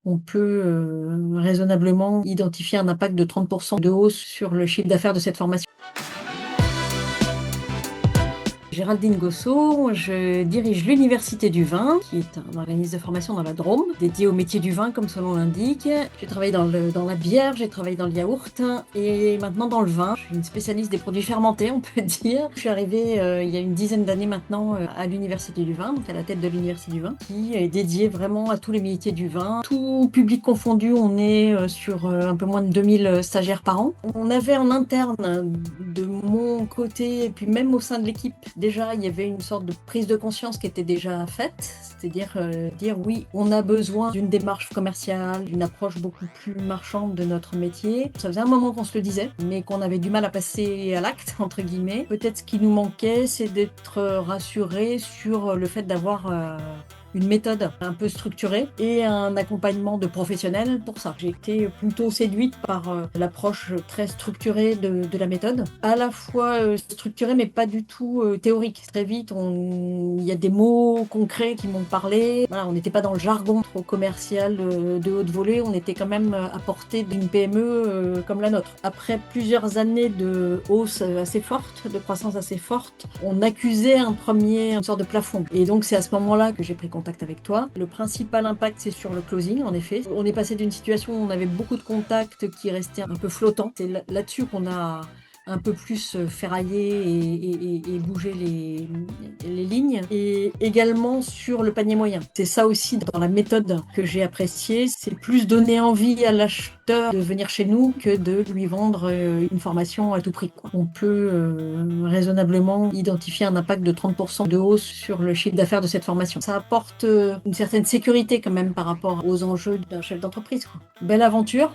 On peut raisonnablement identifier un impact de 30% de hausse sur le chiffre d'affaires de cette formation. Géraldine Gossot, je dirige l'Université du vin, qui est un organisme de formation dans la Drôme, dédié au métier du vin, comme son nom l'indique. J'ai travaillé dans la bière, j'ai travaillé dans le yaourt et maintenant dans le vin. Je suis une spécialiste des produits fermentés, on peut dire. Je suis arrivée il y a une dizaine d'années maintenant à l'Université du vin, donc à la tête de l'Université du vin, qui est dédiée vraiment à tous les métiers du vin. Tout public confondu, on est sur un peu moins de 2000 stagiaires par an. On avait en interne, de mon côté, et puis même au sein de l'équipe, déjà, il y avait une sorte de prise de conscience qui était déjà faite, c'est-à-dire dire oui, on a besoin d'une démarche commerciale, d'une approche beaucoup plus marchande de notre métier. Ça faisait un moment qu'on se le disait, mais qu'on avait du mal à passer à l'acte, entre guillemets. Peut-être ce qui nous manquait, c'est d'être rassuré sur le fait d'avoir une méthode un peu structurée et un accompagnement de professionnels pour ça. J'ai été plutôt séduite par l'approche très structurée de la méthode, à la fois structurée mais pas du tout théorique. Très vite, il y a des mots concrets qui m'ont parlé. Voilà, on n'était pas dans le jargon trop commercial de haute volée, on était quand même à portée d'une PME comme la nôtre. Après plusieurs années de hausse assez forte, de croissance assez forte, on accusait une sorte de plafond. Et donc c'est à ce moment-là que j'ai pris contact avec toi. Le principal impact, c'est sur le closing, en effet. On est passé d'une situation où on avait beaucoup de contacts qui restaient un peu flottants. C'est là-dessus qu'on a un peu plus ferrailler et bouger les lignes, et également sur le panier moyen. C'est ça aussi dans la méthode que j'ai apprécié, c'est plus donner envie à l'acheteur de venir chez nous que de lui vendre une formation à tout prix, quoi. On peut raisonnablement identifier un impact de 30% de hausse sur le chiffre d'affaires de cette formation. Ça apporte une certaine sécurité quand même par rapport aux enjeux d'un chef d'entreprise, quoi. Belle aventure.